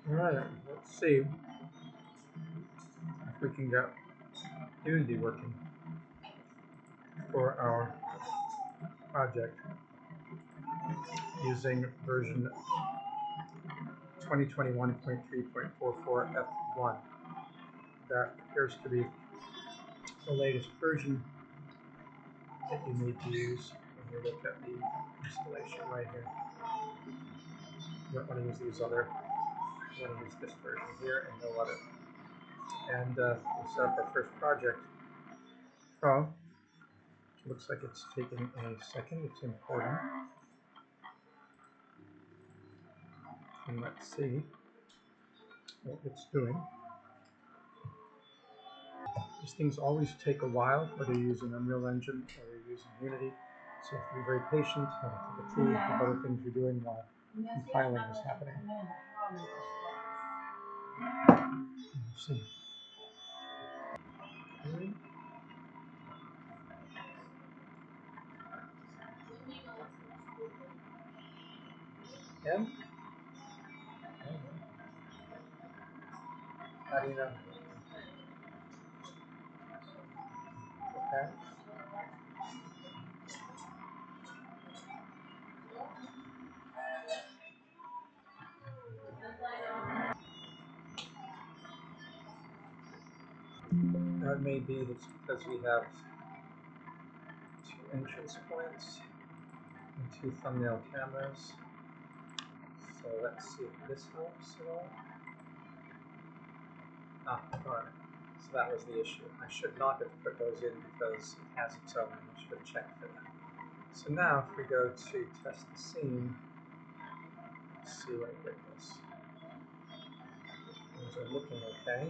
Alright, let's see if we can get Unity working for our project using version 2021.3.44 F1. That appears to be the latest version that you need to use when you look at the installation right here. You don't want to use these other, you want to use this version here and no other. And we'll set up our first project. Oh, looks like it's taking a second. It's important. And let's see what it's doing. These things always take a while, whether you're using Unreal Engine or you're using Unity. So you have to be very patient, have to get through with other things you're doing while compiling is happening. Let's see. M? How do you know? Okay. That may be that's because we have 2 entrance points and 2 thumbnail cameras. So let's see if this helps at all. Ah, alright. So that was the issue. I should not have put those in because it has its own. I should have checked for that. So now if we go to test the scene, let's see what it gives us. Things are looking okay.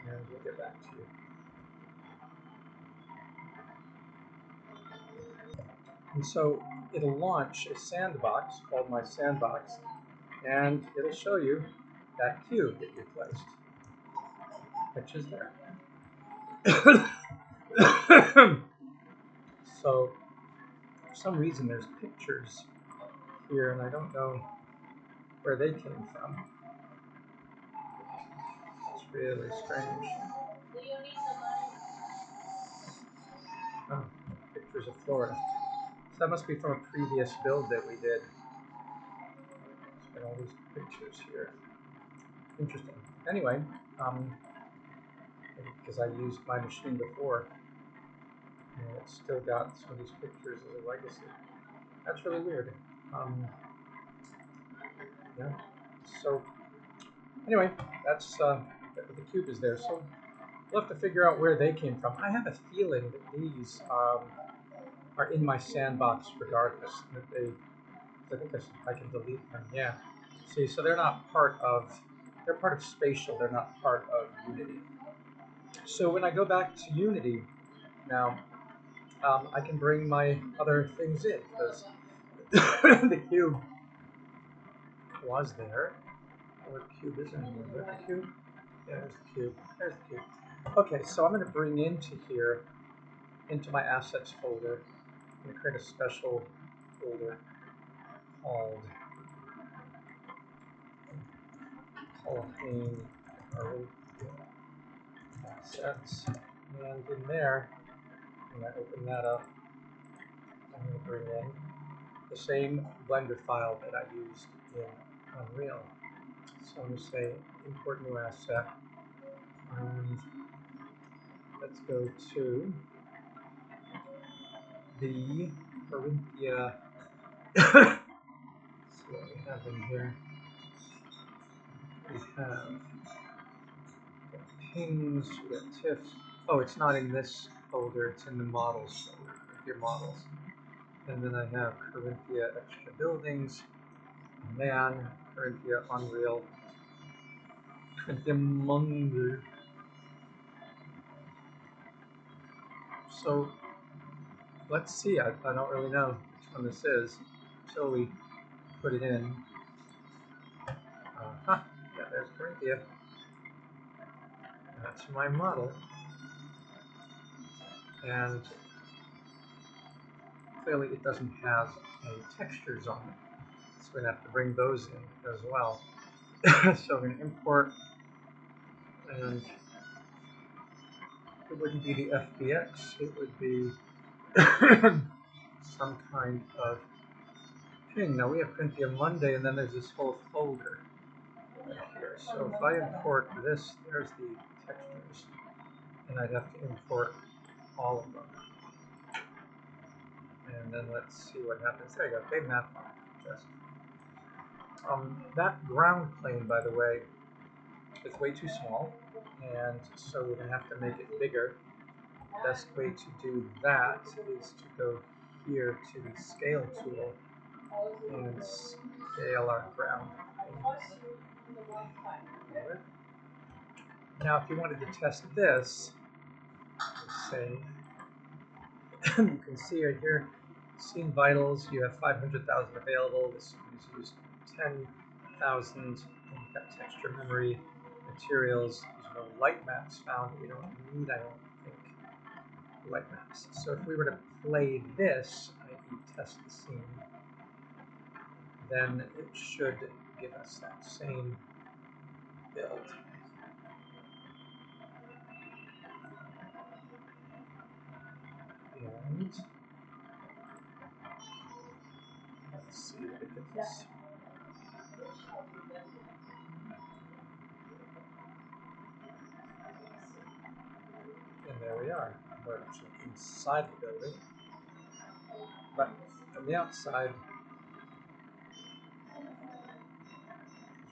And we'll get back to you. And so it'll launch a sandbox called My Sandbox, and it'll show you that cube that you placed, which is there. So for some reason there's pictures here, and I don't know where they came from. It's really strange. Oh, pictures of Florida. So that must be from a previous build that we did. It's got all these pictures here. Interesting. Anyway, because I used my machine before, and it's still got some of these pictures as a legacy. That's really weird. Yeah. So anyway, that's the cube is there. So we'll have to figure out where they came from. I have a feeling that these are in my sandbox regardless. That they, I think I can delete them. Yeah. See, so they're not part of. They're part of Spatial. They're not part of Unity. So when I go back to Unity now, I can bring my other things in because the cube was there. Where the cube is anymore. Is that the cube? Yeah, there's the cube. There's the cube. Okay, so I'm going to bring into here, into my assets folder, I'm going to create a special folder called assets, and in there, I'm going to open that up. I'm going to bring in the same Blender file that I used in Unreal. So I'm going to say import new asset, and let's go to the Carinthia. Let's see what we have in here. We have pings, we got TIFFs. Oh, it's not in this folder, it's in the models folder, your models. And then I have Carinthia extra buildings, man, Carinthia Unreal, Carinthia Munger. So let's see, I don't really know which one this is until we put it in. Yeah, there's Carinthia. That's my model. And clearly it doesn't have any textures on it. So we're going to have to bring those in as well. So we're going to import, and it wouldn't be the FBX, it would be some kind of thing. Now we have Carinthia Monday, and then there's this whole folder right here. So if I import this, there's the textures, and I'd have to import all of them. And then let's see what happens. There you go. They map just. That ground plane, by the way, is way too small, and so we're going to have to make it bigger. The best way to do that is to go here to the scale tool and scale our ground planes. Now, if you wanted to test this, say, you can see right here, scene vitals, you have 500,000 available. This is used 10,000. You've got texture memory, materials. There's no light maps found. We don't need, I don't think, light maps. So if we were to play this, i.e. test the scene, then it should give us that same build. And let's see what it gives us. And there we are. We're actually inside the building. But from the outside,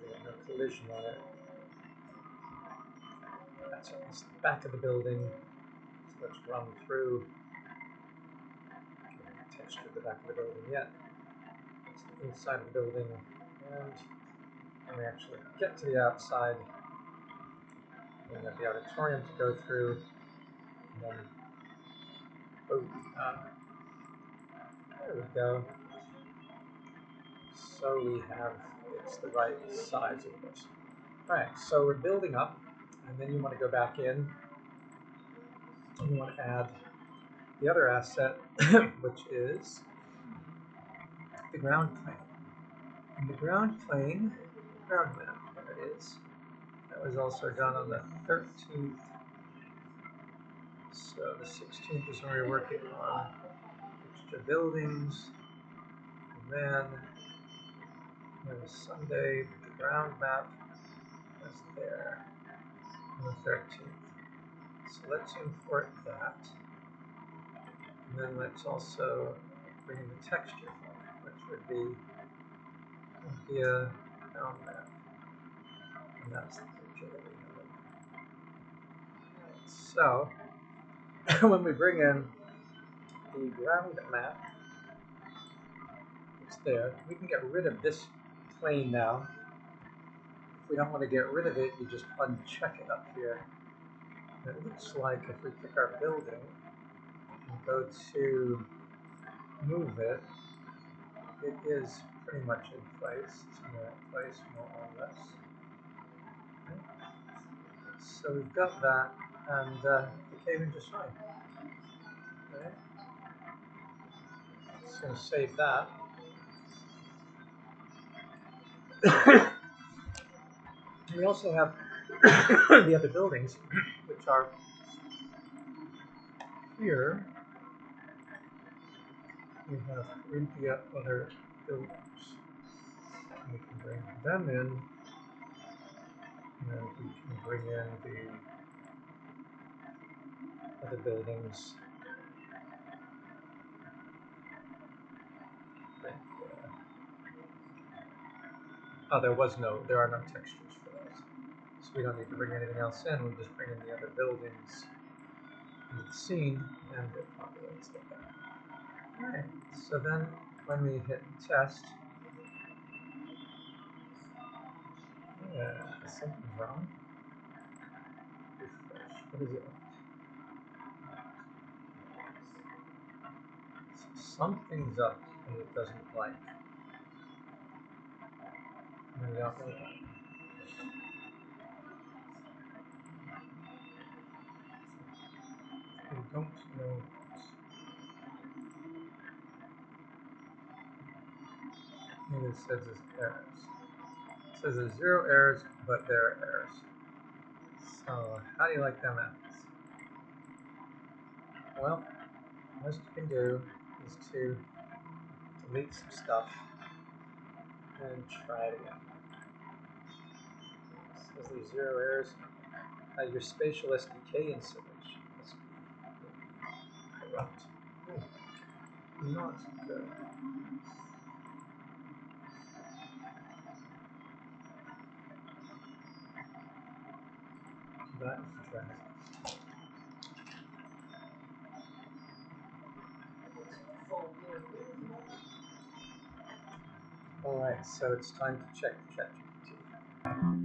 there's no collision on it. That's the back of the building. So let's run through. I haven't textured the back of the building yet. It's the inside of the building. And when we actually get to the outside, we have the auditorium to go through. And then, there we go. So we have, it's the right size, of course. Alright, so we're building up, and then you want to go back in, and you want to add the other asset, which is the ground plane. And the ground plane, ground map, there it is. That was also done on the 13th. So the 16th is when we were working on extra buildings. And then there was Sunday, the ground map was there on the 13th. So let's import that. And then let's also bring in the texture format, which would be via ground map. And that's the picture that we have. So when we bring in the ground map, it's there. We can get rid of this plane now. If we don't want to get rid of it, you just uncheck it up here. And it looks like if we pick our building and go to move it, it is pretty much in place. It's in the right place, more or less. Okay. So we've got that, and it came in just fine. Okay. Just going to save that. We also have the other buildings, which are here. We have Carinthia other buildings. We can bring them in, and we can bring in the other buildings. Oh, there are no textures for those. So we don't need to bring anything else in, we just bring in the other buildings in the scene, and it populates like that. Alright, so then when we hit test, something's wrong. Refresh, what is it? Something's up and it doesn't like. And we don't know that. We don't know And it says there's errors. It says there's 0 errors, but there are errors. So how do you like them apples? Well, most you can do is to delete some stuff and try it again. It says there's 0 errors. Your spatial SDK installation must be corrupt. Not good. That is trash. Alright, so it's time to check ChatGPT.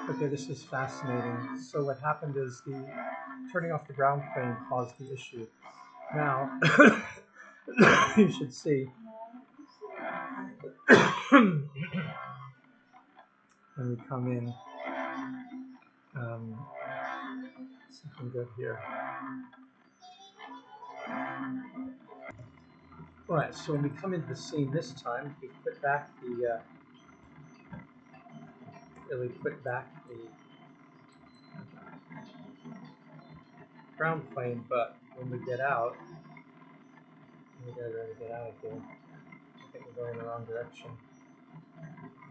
Okay, this is fascinating. So what happened is the turning off the ground plane caused the issue. Now, you should see when we come in, something good here. Alright, so when we come into the scene this time, we put back the ground plane, but when we get out, we gotta really get out of here. I think we're going in the wrong direction.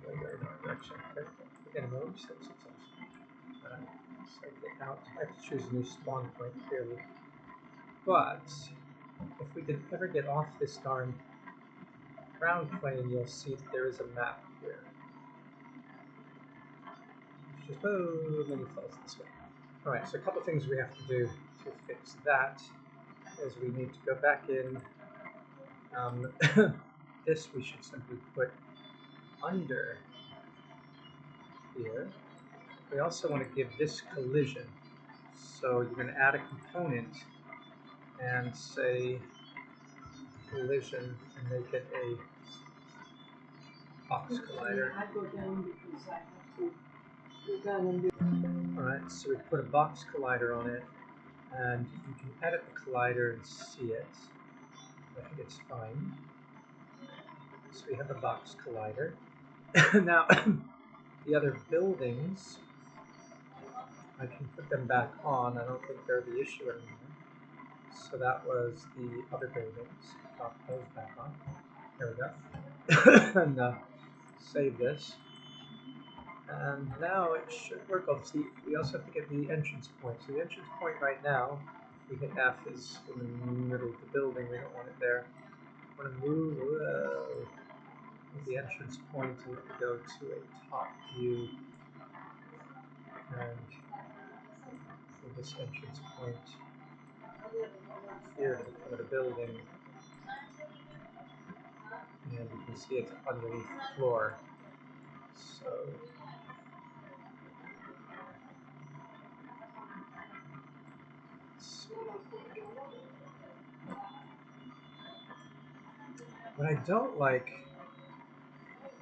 We're going in the wrong direction. Okay. We're gonna move. So get out. I have to choose a new spawn point clearly. But if we could ever get off this darn ground plane, you'll see that there is a map here. Just many flows this way. Alright, so a couple things we have to do to fix that is we need to go back in. This we should simply put under here. We also want to give this collision. So you're going to add a component and say collision and make it a box collider. I go down because I have to go down and do. Alright, so we put a box collider on it, and you can edit the collider and see it. I think it's fine. So we have a box collider. Now, the other buildings, I can put them back on. I don't think they're the issue anymore. So that was the other buildings. Pop those back on. There we go. And save this. And now it should work. Oh, see, we also have to get the entrance point. So the entrance point right now, we hit F, is in the middle of the building. We don't want it there. We want to move the entrance point and go to a top view. And for this entrance point here to the front of the building. And you can see it's underneath the floor. So what I don't like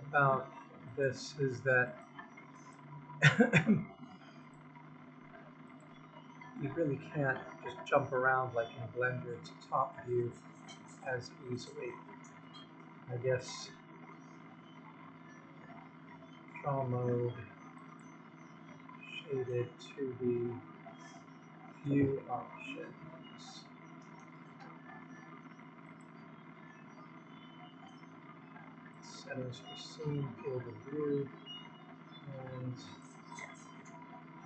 about this is that you really can't just jump around like in Blender to top view as easily. I guess draw mode, shaded 2D, view options. Settings for scene, field of view, and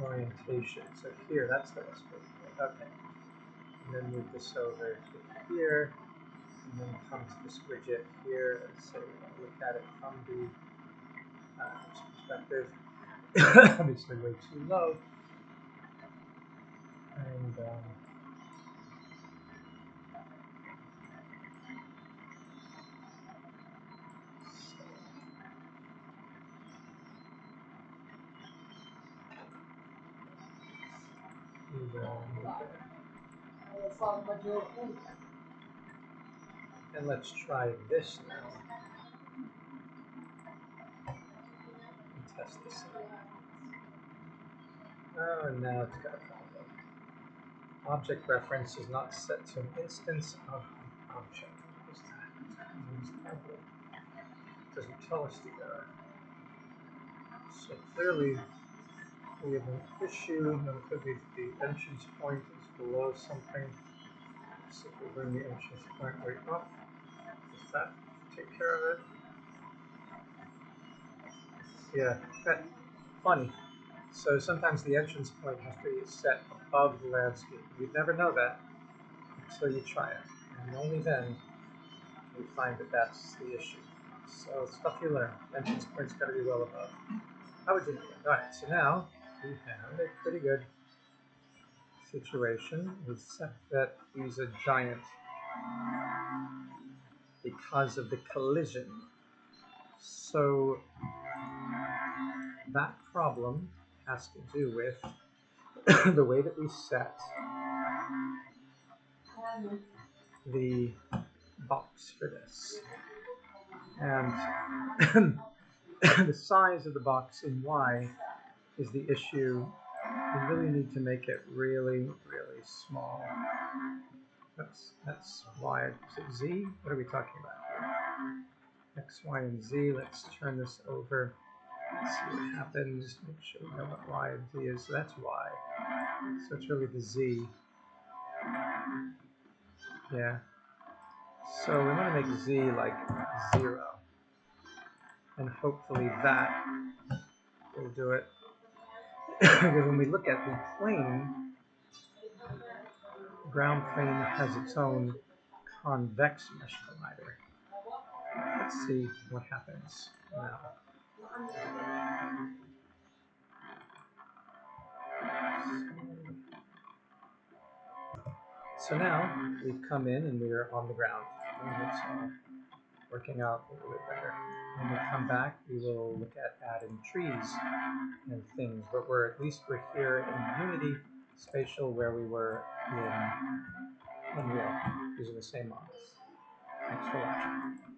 orientation. So here, that's the best way to do it. Okay. And then move this over to here, and then come to this widget here and say, look at it from the perspective. Obviously way too low. And and let's try this now. And test this out. Oh, and now it's got a problem. Object reference is not set to an instance of an object. doesn't tell us to go. So clearly we have an issue, and it could be the entrance point is below something. So if we bring the entrance point right up, does that take care of it? Yeah, funny. So sometimes the entrance point has to be set above the landscape. You'd never know that until you try it, and only then can you find that that's the issue. So stuff you learn. Entrance point's got to be well above. How would you know that? All right, so now we have a pretty good situation, except that he's a giant because of the collision. So that problem has to do with the way that we set the box for this. And the size of the box in Y is the issue. We really need to make it really, really small. That's Y. Is it Z? What are we talking about? X, Y, and Z. Let's turn this over. Let's see what happens. Make sure we know what Y and Z is. So that's Y. So it's really the Z. Yeah. So we want to make Z like 0. And hopefully that will do it. Because when we look at the plane, the ground plane has its own convex mesh collider. Let's see what happens now. So now we've come in and we're on the ground. And it's working out a little bit better. When we come back, we will look at adding trees and things, but at least we're here in Unity Spatial where we were in Unreal using the same models. Thanks for watching.